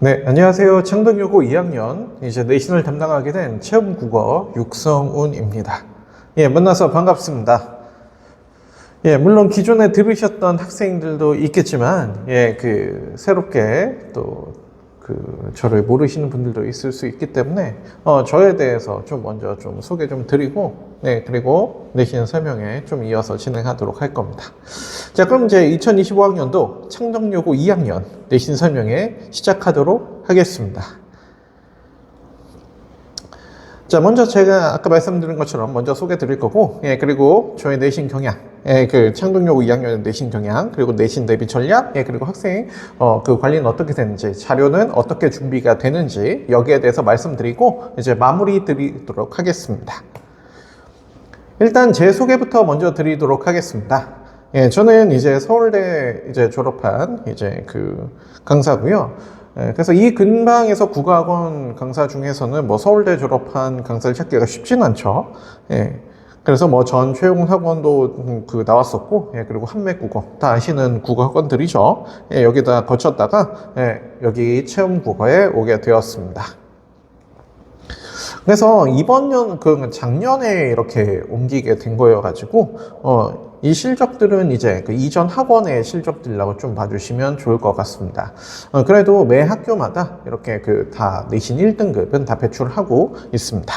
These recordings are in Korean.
네, 안녕하세요. 창덕여고 2학년 이제 내신을 담당하게 된 체험국어 육성운입니다. 예, 만나서 반갑습니다. 예, 물론 기존에 들으셨던 학생들도 있겠지만, 새롭게 저를 모르시는 분들도 있을 수 있기 때문에, 저에 대해서 좀 먼저 좀 소개 좀 드리고, 네, 그리고 내신 설명에 좀 이어서 진행하도록 할 겁니다. 자, 그럼 이제 2025학년도 창덕여고 2학년 내신 설명에 시작하도록 하겠습니다. 자, 먼저 제가 아까 말씀드린 것처럼 먼저 소개 드릴 거고, 예, 그리고 저의 내신 경향, 창동여고 2학년 내신 경향, 그리고 내신 대비 전략, 그리고 학생, 그 관리는 어떻게 되는지, 자료는 어떻게 준비가 되는지, 여기에 대해서 말씀드리고, 이제 마무리 드리도록 하겠습니다. 일단 제 소개부터 먼저 드리도록 하겠습니다. 예, 저는 이제 서울대 이제 졸업한 이제 그 강사고요. 그래서 이 근방에서 국어학원 강사 중에서는 뭐 서울대 졸업한 강사를 찾기가 쉽진 않죠. 예. 그래서 뭐 전 최용 학원도 나왔었고, 그리고 한맥국어 다 아시는 국어학원들이죠. 여기다 거쳤다가 여기 체험국어에 오게 되었습니다. 그래서 작년에 이렇게 옮기게 된 거여가지고, 이 실적들은 이제 그 이전 학원의 실적들이라고 좀 봐주시면 좋을 것 같습니다. 그래도 매 학교마다 이렇게 다 내신 1등급은 다 배출하고 있습니다.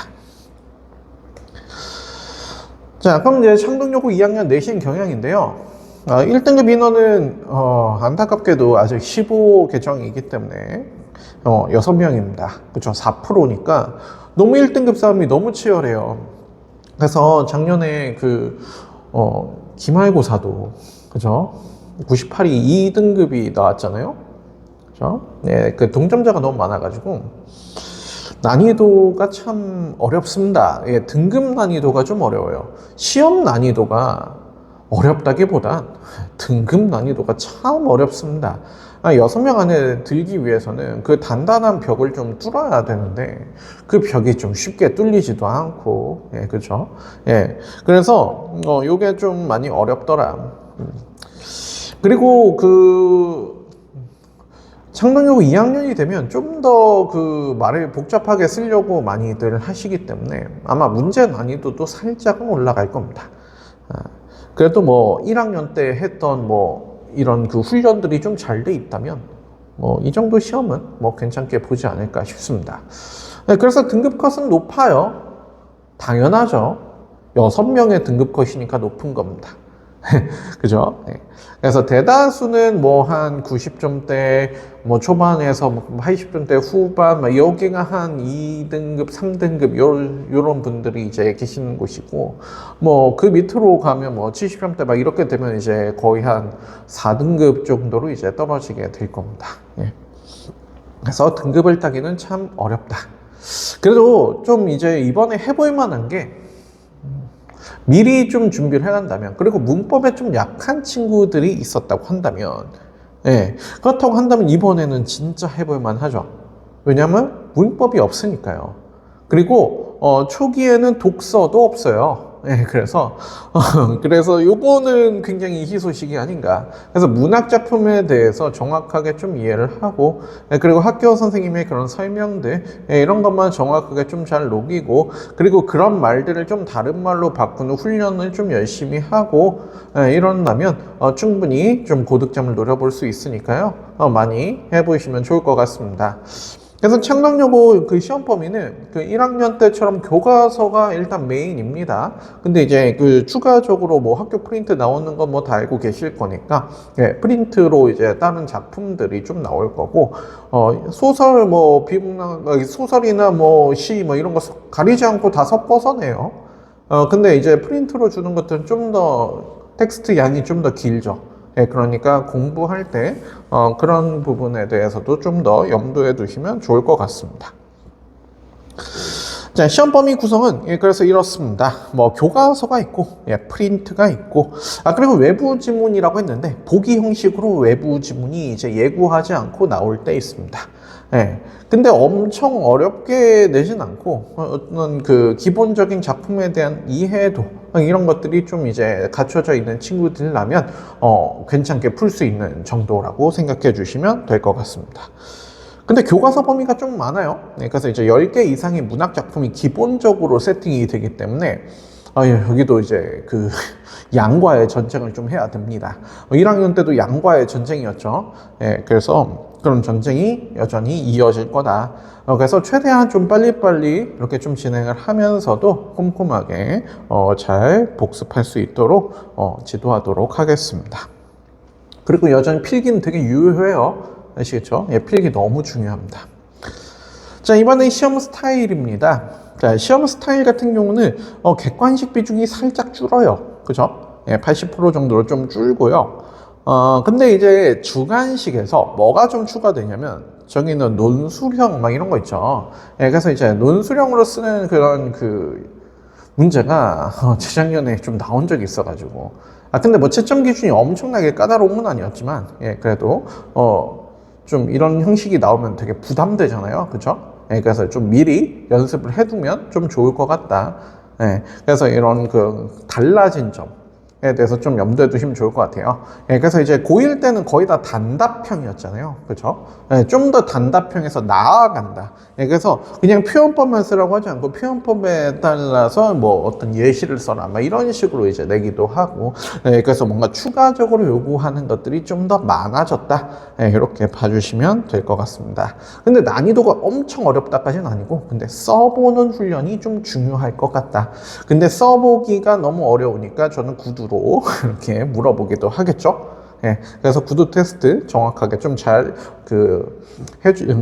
자, 그럼 이제 창동여고 2학년 내신 경향인데요. 1등급 인원은 안타깝게도 아직 15개정이기 때문에 6명입니다. 그쵸? 4%니까 너무 1등급 싸움이 너무 치열해요. 그래서 작년에 기말고사도, 그죠? 98이 2등급이 나왔잖아요? 그죠? 네, 동점자가 너무 많아가지고, 난이도가 참 어렵습니다. 예, 등급 난이도가 좀 어려워요. 시험 난이도가 어렵다기보단 등급 난이도가 참 어렵습니다. 6명 안에 들기 위해서는 그 단단한 벽을 좀 뚫어야 되는데 그 벽이 좀 쉽게 뚫리지도 않고, 그죠? 그래서 요게 좀 많이 어렵더라. 그리고 창동여고 2학년이 되면 좀 더 말을 복잡하게 쓰려고 많이들 하시기 때문에 아마 문제 난이도도 살짝은 올라갈 겁니다. 그래도 뭐 1학년 때 했던 이런 훈련들이 좀 잘 돼 있다면 이 정도 시험은 괜찮게 보지 않을까 싶습니다. 그래서 등급 컷은 높아요. 당연하죠. 6명의 등급 컷이니까 높은 겁니다. 그죠? 그래서 대다수는 한 90점대, 초반에서 80점대 후반, 여기가 한 2등급, 3등급, 요런 분들이 이제 계시는 곳이고, 그 밑으로 가면 70점대 이렇게 되면 이제 거의 한 4등급 정도로 이제 떨어지게 될 겁니다. 그래서 등급을 따기는 참 어렵다. 그래도 좀 이제 이번에 해볼 만한 게, 미리 좀 준비를 해간다면, 그리고 문법에 좀 약한 친구들이 있었다고 한다면, 그렇다고 한다면 이번에는 진짜 해볼만 하죠. 왜냐하면 문법이 없으니까요. 그리고 초기에는 독서도 없어요. 그래서 요거는 굉장히 희소식이 아닌가. 그래서 문학 작품에 대해서 정확하게 좀 이해를 하고, 그리고 학교 선생님의 그런 설명들, 이런 것만 정확하게 좀 잘 녹이고, 그리고 그런 말들을 좀 다른 말로 바꾸는 훈련을 좀 열심히 하고, 이런다면 충분히 좀 고득점을 노려볼 수 있으니까요. 많이 해보시면 좋을 것 같습니다. 그래서 창덕여고 시험 범위는 1학년 때처럼 교과서가 일단 메인입니다. 근데 이제 추가적으로 학교 프린트 나오는 건 다 알고 계실 거니까, 프린트로 이제 다른 작품들이 좀 나올 거고, 소설, 소설이나 시, 이런 거 가리지 않고 다 섞어서 내요. 근데 이제 프린트로 주는 것들은 좀 더 텍스트 양이 좀 더 길죠. 그러니까 공부할 때 그런 부분에 대해서도 좀 더 염두에 두시면 좋을 것 같습니다. 자, 시험 범위 구성은 그래서 이렇습니다. 교과서가 있고, 프린트가 있고, 그리고 외부 지문이라고 했는데 보기 형식으로 외부 지문이 이제 예고하지 않고 나올 때 있습니다. 근데 엄청 어렵게 내진 않고 어떤 기본적인 작품에 대한 이해도 이런 것들이 좀 이제 갖춰져 있는 친구들이라면 괜찮게 풀 수 있는 정도라고 생각해 주시면 될 것 같습니다. 근데 교과서 범위가 좀 많아요. 네, 그래서 이제 10개 이상의 문학 작품이 기본적으로 세팅이 되기 때문에 여기도 이제 그 양과의 전쟁을 좀 해야 됩니다. 1학년 때도 양과의 전쟁이었죠. 예, 그래서 그런 전쟁이 여전히 이어질 거다. 그래서 최대한 좀 빨리빨리 이렇게 좀 진행을 하면서도 꼼꼼하게 잘 복습할 수 있도록 지도하도록 하겠습니다. 그리고 여전히 필기는 되게 유효해요. 아시겠죠? 예, 필기 너무 중요합니다. 자, 이번엔 시험 스타일입니다. 자, 시험 스타일 같은 경우는 객관식 비중이 살짝 줄어요. 그죠? 예, 80% 정도로 좀 줄고요. 근데 이제 주관식에서 뭐가 좀 추가되냐면 저기는 논술형 막 이런 거 있죠. 예, 그래서 이제 논술형으로 쓰는 그런 그 문제가 재작년에 좀 나온 적이 있어가지고 근데 뭐 채점 기준이 엄청나게 까다로운 건 아니었지만 예, 그래도 좀 이런 형식이 나오면 되게 부담되잖아요. 그죠? 예, 그래서 좀 미리 연습을 해두면 좀 좋을 것 같다. 예, 그래서 이런 그 달라진 점에 대해서 좀 염두에 두시면 좋을 것 같아요. 예, 그래서 이제 고1 때는 거의 다 단답형이었잖아요. 그죠? 예, 좀 더 단답형에서 나아간다. 예, 그래서 그냥 표현법만 쓰라고 하지 않고 표현법에 따라서 뭐 어떤 예시를 써라. 막 이런 식으로 이제 내기도 하고. 예, 그래서 뭔가 추가적으로 요구하는 것들이 좀 더 많아졌다. 예, 이렇게 봐주시면 될 것 같습니다. 근데 난이도가 엄청 어렵다까지는 아니고, 근데 써보는 훈련이 좀 중요할 것 같다. 근데 써보기가 너무 어려우니까 저는 구두로 이렇게 물어보기도 하겠죠. 예, 그래서 구두 테스트 정확하게 좀 잘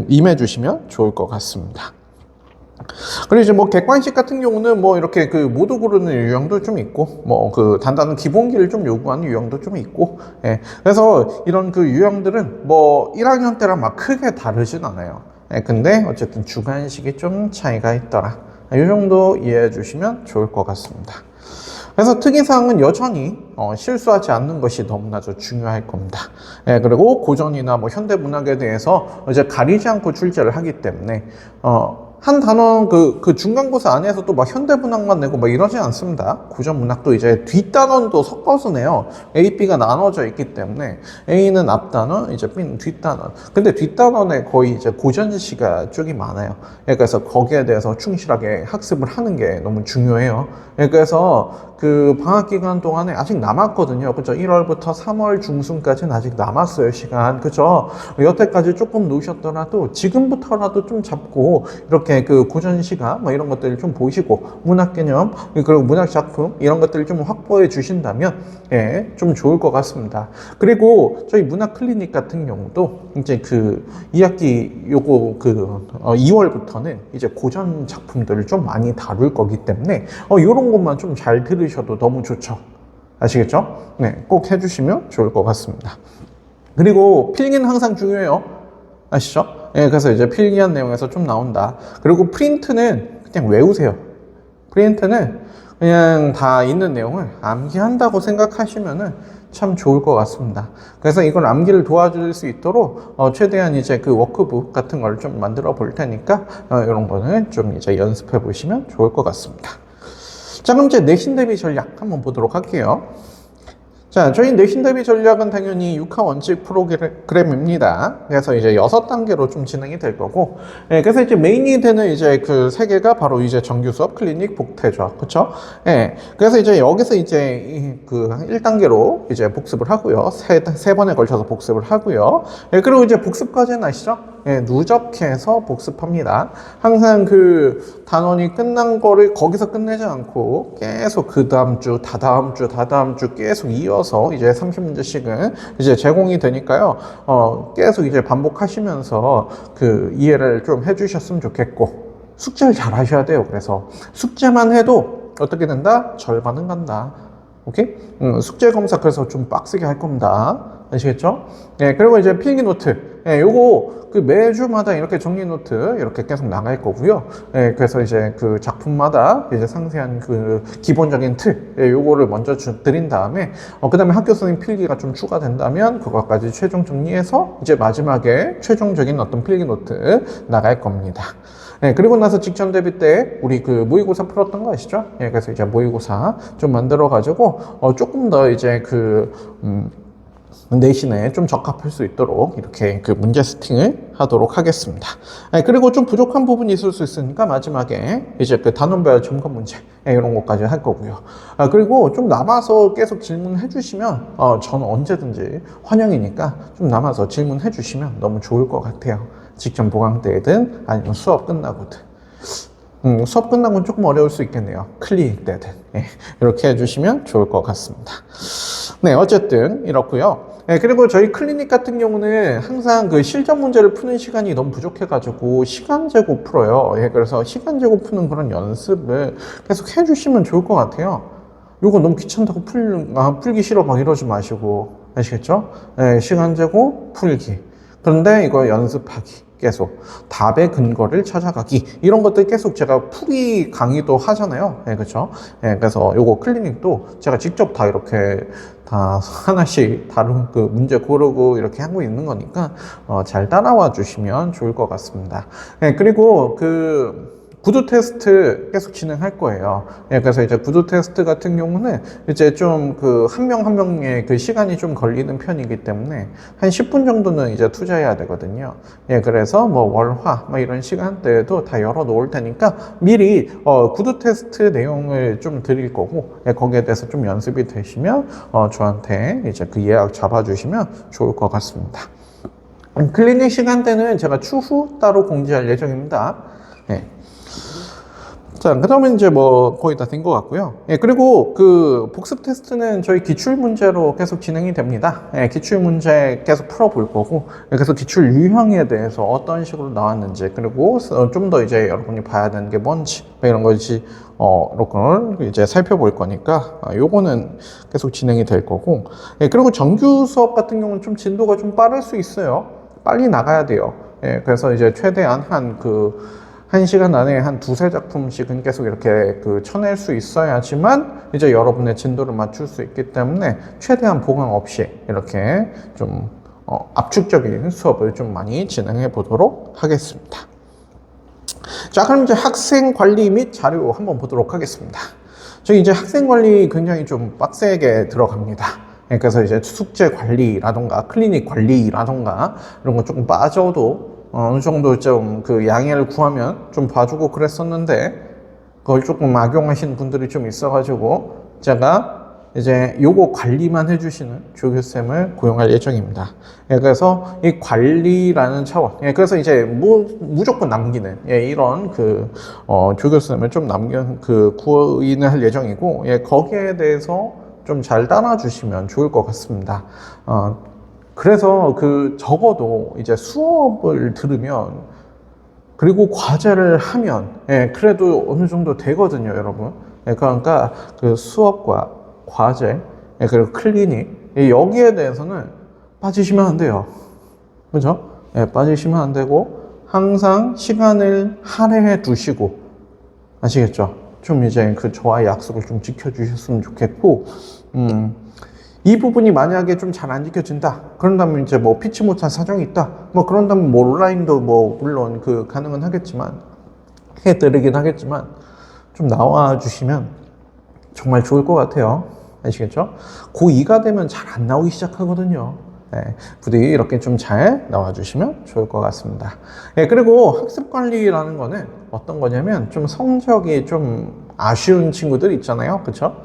임해주시면 좋을 것 같습니다. 그리고 이제 뭐 객관식 같은 경우는 뭐 이렇게 그 모두 고르는 유형도 좀 있고, 뭐 그 단단한 기본기를 좀 요구하는 유형도 좀 있고, 예, 그래서 이런 그 유형들은 뭐 1학년 때랑 막 크게 다르진 않아요. 예, 근데 어쨌든 주관식이 좀 차이가 있더라. 이 정도 이해해 주시면 좋을 것 같습니다. 그래서 특이사항은 여전히 실수하지 않는 것이 너무나도 중요할 겁니다. 예, 그리고 고전이나 뭐 현대문학에 대해서 이제 가리지 않고 출제를 하기 때문에 한 단원 그 중간고사 안에서도 막 현대문학만 내고 막 이러지 않습니다. 고전문학도 이제 뒷단원도 섞어서 내요. A, B가 나눠져 있기 때문에 A는 앞단원, 이제 B는 뒷단원. 근데 뒷단원에 거의 이제 고전시가 쪽이 많아요. 예, 그래서 거기에 대해서 충실하게 학습을 하는 게 너무 중요해요. 예, 그래서 그 방학 기간 동안에 아직 남았거든요. 그죠? 1월부터 3월 중순까지는 아직 남았어요, 시간. 그죠? 여태까지 조금 놓으셨더라도 지금부터라도 좀 잡고 이렇게 그 고전 시가 뭐 이런 것들을 좀 보시고 문학 개념 그리고 문학 작품 이런 것들을 좀 확보해 주신다면 예, 좀 좋을 것 같습니다. 그리고 저희 문학 클리닉 같은 경우도 이제 그 2학기 요거 2월부터는 이제 고전 작품들을 좀 많이 다룰 거기 때문에 요런 것만 좀 잘 들으셔도 너무 좋죠. 아시겠죠? 네, 꼭 해주시면 좋을 것 같습니다. 그리고 필기는 항상 중요해요. 아시죠? 예, 그래서 이제 필기한 내용에서 좀 나온다. 그리고 프린트는 그냥 외우세요. 프린트는 그냥 다 있는 내용을 암기한다고 생각하시면은 참 좋을 것 같습니다. 그래서 이걸 암기를 도와줄 수 있도록 최대한 이제 그 워크북 같은 걸 좀 만들어 볼 테니까 이런 거는 좀 이제 연습해 보시면 좋을 것 같습니다. 자, 그럼 이제 내신 대비 전략 한번 보도록 할게요. 자, 저희 내신 대비 전략은 당연히 6화 원칙 프로그램입니다. 그래서 이제 6단계로 좀 진행이 될 거고, 예, 그래서 이제 메인이 되는 이제 그 3개가 바로 이제 정규 수업, 클리닉, 복태죠. 그쵸? 예, 그래서 이제 여기서 이제 그 1단계로 이제 복습을 하고요. 세 번에 걸쳐서 복습을 하고요. 예, 그리고 이제 복습까지는 아시죠? 예, 누적해서 복습합니다. 항상 그 단원이 끝난 거를 거기서 끝내지 않고 계속 그 다음 주, 다다음 주 계속 이어서 이제 30문제씩은 이제 제공이 되니까요. 계속 이제 반복하시면서 그 이해를 좀 해주셨으면 좋겠고, 숙제를 잘 하셔야 돼요. 그래서 숙제만 해도 어떻게 된다? 절반은 간다. 오케이? 숙제 검사 그래서 좀 빡세게 할 겁니다. 아시겠죠? 네, 그리고 이제 필기 노트. 예, 요거 그 매주마다 이렇게 정리 노트 이렇게 계속 나갈 거고요. 예, 그래서 이제 그 작품마다 이제 상세한 그 기본적인 틀, 요거를 먼저 드린 다음에 그 다음에 학교 선생님 필기가 좀 추가된다면 그것까지 최종 정리해서 이제 마지막에 최종적인 어떤 필기 노트 나갈 겁니다. 예, 그리고 나서 직전 대비 때 우리 그 모의고사 풀었던 거 아시죠? 예, 그래서 이제 모의고사 좀 만들어 가지고 조금 더 이제 내신에 좀 적합할 수 있도록 이렇게 그 문제 세팅을 하도록 하겠습니다. 그리고 좀 부족한 부분이 있을 수 있으니까 마지막에 이제 그 단원별 점검 문제 이런 것까지 할 거고요. 그리고 좀 남아서 계속 질문해 주시면 저는 언제든지 환영이니까 좀 남아서 질문해 주시면 너무 좋을 것 같아요. 직전 보강 때든 아니면 수업 끝나고든. 수업 끝나고는 조금 어려울 수 있겠네요. 클리닉 때든. 이렇게 해주시면 좋을 것 같습니다. 네, 어쨌든 이렇고요. 그리고 저희 클리닉 같은 경우는 항상 그 실전 문제를 푸는 시간이 너무 부족해가지고 시간 재고 풀어요. 그래서 시간 재고 푸는 그런 연습을 계속 해주시면 좋을 것 같아요. 요거 너무 귀찮다고 풀기 싫어 막 이러지 마시고, 아시겠죠? 시간 재고 풀기. 그런데 이거 연습하기. 계속 답의 근거를 찾아가기, 이런 것들 계속 제가 풀이 강의도 하잖아요. 그렇죠? 그래서 요거 클리닉도 제가 직접 다 이렇게 다 하나씩 다른 그 문제 고르고 이렇게 하고 있는 거니까 잘 따라와 주시면 좋을 것 같습니다. 그리고 그 구두 테스트 계속 진행할 거예요. 그래서 이제 구두 테스트 같은 경우는 이제 좀 그 한 명 한 명의 그 시간이 좀 걸리는 편이기 때문에 한 10분 정도는 이제 투자해야 되거든요. 그래서 뭐 월화 뭐 이런 시간대에도 다 열어 놓을 테니까 미리 구두 테스트 내용을 좀 드릴 거고, 거기에 대해서 좀 연습이 되시면 저한테 이제 그 예약 잡아주시면 좋을 것 같습니다. 클리닉 시간대는 제가 추후 따로 공지할 예정입니다. 자, 그 다음에 이제 뭐 거의 다 된 것 같고요. 그리고 그 복습 테스트는 저희 기출 문제로 계속 진행이 됩니다. 기출 문제 계속 풀어볼 거고, 그래서 기출 유형에 대해서 어떤 식으로 나왔는지, 그리고 좀 더 이제 여러분이 봐야 되는 게 뭔지, 이런 것이 이렇게 이제 살펴볼 거니까, 요거는 계속 진행이 될 거고, 그리고 정규 수업 같은 경우는 좀 진도가 좀 빠를 수 있어요. 빨리 나가야 돼요. 그래서 이제 최대한 한 시간 안에 한 두세 작품씩은 계속 이렇게 쳐낼 수 있어야지만 이제 여러분의 진도를 맞출 수 있기 때문에 최대한 보강 없이 이렇게 좀 압축적인 수업을 좀 많이 진행해 보도록 하겠습니다. 자, 그럼 이제 학생 관리 및 자료 한번 보도록 하겠습니다. 저희 이제 학생 관리 굉장히 좀 빡세게 들어갑니다. 그래서 이제 숙제 관리라던가 클리닉 관리라던가 이런 거 조금 빠져도 어느 정도 좀 그 양해를 구하면 좀 봐주고 그랬었는데, 그걸 조금 악용하시는 분들이 좀 있어가지고 제가 이제 요거 관리만 해주시는 조교쌤을 고용할 예정입니다. 그래서 이 관리라는 차원, 그래서 이제 무조건 남기는 이런 조교쌤을 좀 구인을 할 예정이고, 거기에 대해서 좀 잘 따라주시면 좋을 것 같습니다. 그래서 적어도 이제 수업을 들으면, 그리고 과제를 하면, 그래도 어느 정도 되거든요, 여러분. 그러니까 수업과 과제, 그리고 클리닉, 여기에 대해서는 빠지시면 안 돼요. 그죠? 빠지시면 안 되고, 항상 시간을 할애해 두시고, 아시겠죠? 좀 이제 저와의 약속을 좀 지켜주셨으면 좋겠고, 이 부분이 만약에 좀 잘 안 지켜진다, 그런다면 이제 뭐 피치 못할 사정이 있다, 뭐 그런다면 뭐 온라인도 뭐 물론 가능은 하겠지만, 해드리긴 하겠지만, 좀 나와 주시면 정말 좋을 것 같아요. 아시겠죠? 고2가 되면 잘 안 나오기 시작하거든요. 부디 이렇게 좀 잘 나와 주시면 좋을 것 같습니다. 그리고 학습 관리라는 거는 어떤 거냐면, 좀 성적이 좀 아쉬운 친구들 있잖아요. 그쵸?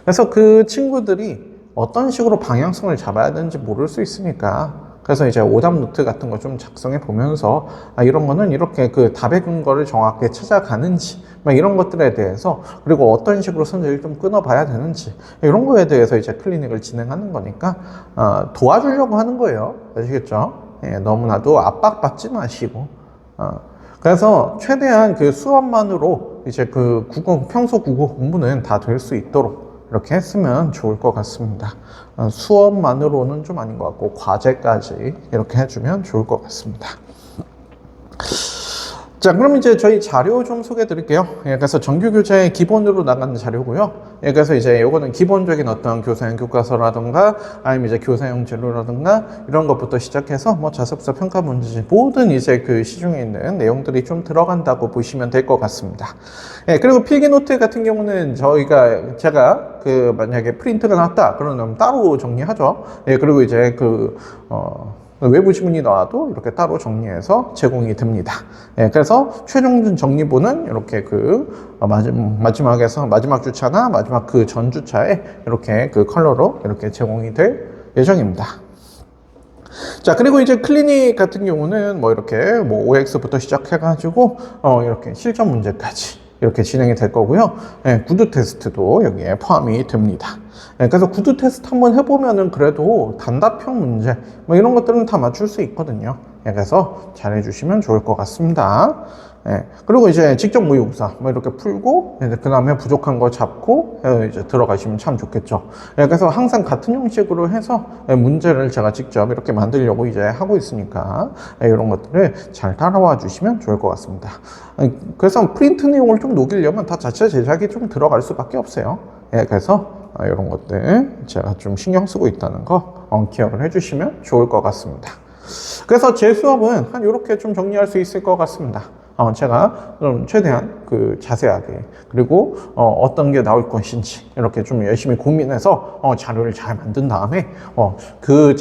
그래서 그 친구들이 어떤 식으로 방향성을 잡아야 되는지 모를 수 있으니까, 그래서 이제 오답 노트 같은 거 좀 작성해 보면서 이런 거는 이렇게 답의 근거를 정확하게 찾아가는지, 이런 것들에 대해서, 그리고 어떤 식으로 선제를 좀 끊어봐야 되는지, 이런 거에 대해서 이제 클리닉을 진행하는 거니까 도와주려고 하는 거예요. 아시겠죠? 너무나도 압박받지 마시고, 그래서 최대한 수업만으로 이제 평소 국어 공부는 다 될 수 있도록 이렇게 했으면 좋을 것 같습니다. 수업만으로는 좀 아닌 것 같고, 과제까지 이렇게 해주면 좋을 것 같습니다. 자, 그럼 이제 저희 자료 좀 소개해 드릴게요. 예, 그래서 정규 교재 기본으로 나가는 자료고요. 예, 그래서 이제 요거는 기본적인 어떤 교사용 교과서라든가 아니면 이제 교사용 재료라든가 이런 것부터 시작해서 뭐 자습서 평가 문제집 모든 이제 그 시중에 있는 내용들이 좀 들어간다고 보시면 될 것 같습니다. 예, 그리고 필기 노트 같은 경우는 제가 그 만약에 프린트가 났다 그러면 따로 정리하죠. 예, 그리고 이제 외부 지문이 나와도 이렇게 따로 정리해서 제공이 됩니다. 예, 그래서 최종 정리본은 이렇게 마지막에서 마지막 주차나 마지막 그 전 주차에 이렇게 그 컬러로 이렇게 제공이 될 예정입니다. 자, 그리고 이제 클리닉 같은 경우는 뭐 이렇게 뭐 OX부터 시작해가지고 이렇게 실전 문제까지 이렇게 진행이 될 거고요. 예, 구두 테스트도 여기에 포함이 됩니다. 예, 그래서 구두 테스트 한번 해보면은 그래도 단답형 문제 뭐 이런 것들은 다 맞출 수 있거든요. 예, 그래서 잘 해주시면 좋을 것 같습니다. 예, 그리고 이제 직접 모의고사 뭐 이렇게 풀고 그 다음에 부족한 거 잡고 이제 들어가시면 참 좋겠죠. 예, 그래서 항상 같은 형식으로 해서 문제를 제가 직접 이렇게 만들려고 이제 하고 있으니까 이런 것들을 잘 따라와 주시면 좋을 것 같습니다. 그래서 프린트 내용을 좀 녹이려면 다 자체 제작이 좀 들어갈 수밖에 없어요. 예, 그래서 이런 것들 제가 좀 신경 쓰고 있다는 거 기억을 해주시면 좋을 것 같습니다. 그래서 제 수업은 한 이렇게 좀 정리할 수 있을 것 같습니다. 제가 그럼 최대한 그 자세하게 그리고 어떤 게 나올 것인지 이렇게 좀 열심히 고민해서 자료를 잘 만든 다음에 그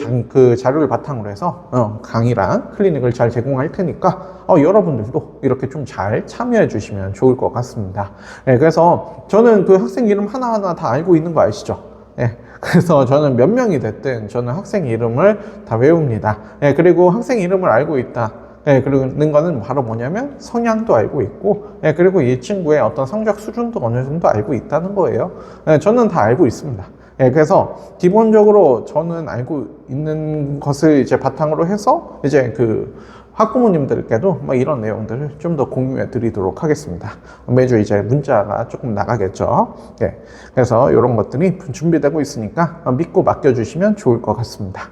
자료를 바탕으로 해서 강의랑 클리닉을 잘 제공할 테니까 여러분들도 이렇게 좀 잘 참여해 주시면 좋을 것 같습니다. 네, 그래서 저는 그 학생 이름 하나하나 다 알고 있는 거 아시죠? 네, 그래서 저는 몇 명이 됐든 저는 학생 이름을 다 외웁니다. 네, 그리고 학생 이름을 알고 있다. 예, 그러는 거는 바로 뭐냐면 성향도 알고 있고, 예, 그리고 이 친구의 어떤 성적 수준도 어느 정도 알고 있다는 거예요. 예, 저는 다 알고 있습니다. 예, 그래서 기본적으로 저는 알고 있는 것을 이제 바탕으로 해서 이제 그 학부모님들께도 뭐 이런 내용들을 좀 더 공유해 드리도록 하겠습니다. 매주 이제 문자가 조금 나가겠죠. 예, 그래서 이런 것들이 준비되고 있으니까 믿고 맡겨주시면 좋을 것 같습니다.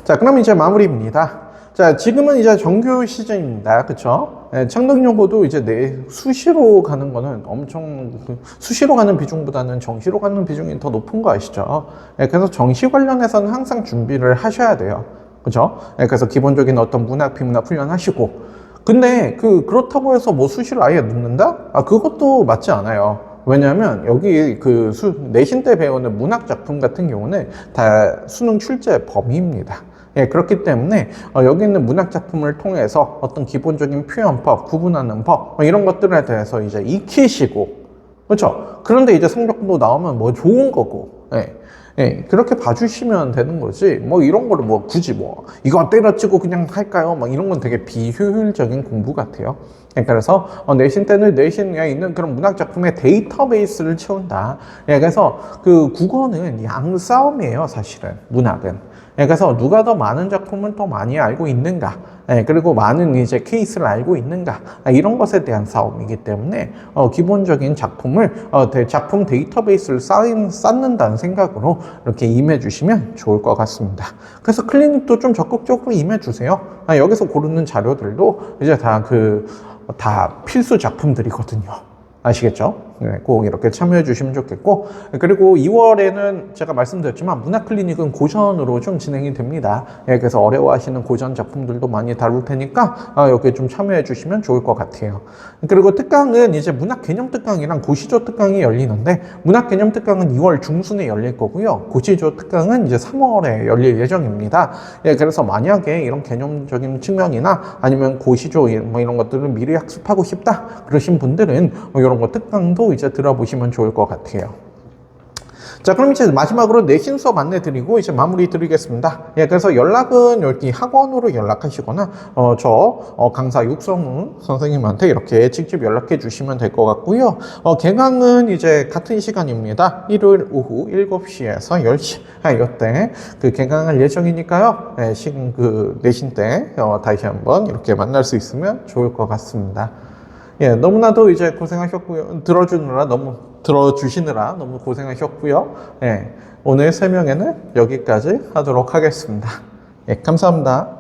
자, 그럼 이제 마무리입니다. 자, 지금은 이제 정규 시즌입니다. 그쵸? 예, 창덕여고도 이제 수시로 가는 거는 수시로 가는 비중보다는 정시로 가는 비중이 더 높은 거 아시죠? 예, 그래서 정시 관련해서는 항상 준비를 하셔야 돼요. 그죠? 예, 그래서 기본적인 어떤 문학, 비문학 훈련하시고. 근데 그렇다고 해서 뭐 수시를 아예 넣는다? 그것도 맞지 않아요. 왜냐하면 여기 내신 때 배우는 문학 작품 같은 경우는 다 수능 출제 범위입니다. 예, 그렇기 때문에 여기 있는 문학 작품을 통해서 어떤 기본적인 표현법, 구분하는 법 이런 것들에 대해서 이제 익히시고, 그렇죠? 그런데 이제 성적도 나오면 뭐 좋은 거고, 예, 그렇게 봐주시면 되는 거지. 뭐 이런 거를 뭐 굳이 뭐 이거 때려치고 그냥 할까요? 막 이런 건 되게 비효율적인 공부 같아요. 예, 그래서 내신 때는 내신에 있는 그런 문학 작품의 데이터베이스를 채운다. 예, 그래서 그 국어는 양싸움이에요, 사실은 문학은. 예, 그래서 누가 더 많은 작품을 더 많이 알고 있는가, 예, 그리고 많은 이제 케이스를 알고 있는가, 이런 것에 대한 싸움이기 때문에 기본적인 작품 데이터베이스를 쌓는다는 생각으로 이렇게 임해 주시면 좋을 것 같습니다. 그래서 클리닉도 좀 적극적으로 임해 주세요. 여기서 고르는 자료들도 이제 다 필수 작품들이거든요. 아시겠죠? 네, 꼭 이렇게 참여해 주시면 좋겠고, 그리고 2월에는 제가 말씀드렸지만 문학 클리닉은 고전으로 좀 진행이 됩니다. 예, 그래서 어려워하시는 고전 작품들도 많이 다룰 테니까 여기에 좀 참여해 주시면 좋을 것 같아요. 그리고 특강은 이제 문학 개념 특강이랑 고시조 특강이 열리는데, 문학 개념 특강은 2월 중순에 열릴 거고요. 고시조 특강은 이제 3월에 열릴 예정입니다. 예, 그래서 만약에 이런 개념적인 측면이나 아니면 고시조 뭐 이런 것들을 미리 학습하고 싶다 그러신 분들은 이런 거 특강도 이제 들어보시면 좋을 것 같아요. 자, 그럼 이제 마지막으로 내신 수업 안내 드리고 이제 마무리 드리겠습니다. 예, 그래서 연락은 여기 학원으로 연락하시거나 강사 육성우 선생님한테 이렇게 직접 연락해 주시면 될 것 같고요. 개강은 이제 같은 시간입니다. 일요일 오후 7시에서 10시 이때 개강할 예정이니까요. 예, 내신 때 다시 한번 이렇게 만날 수 있으면 좋을 것 같습니다. 예, 너무나도 이제 고생하셨고요. 들어주시느라 너무 고생하셨고요. 예, 오늘 설명회는 여기까지 하도록 하겠습니다. 예, 감사합니다.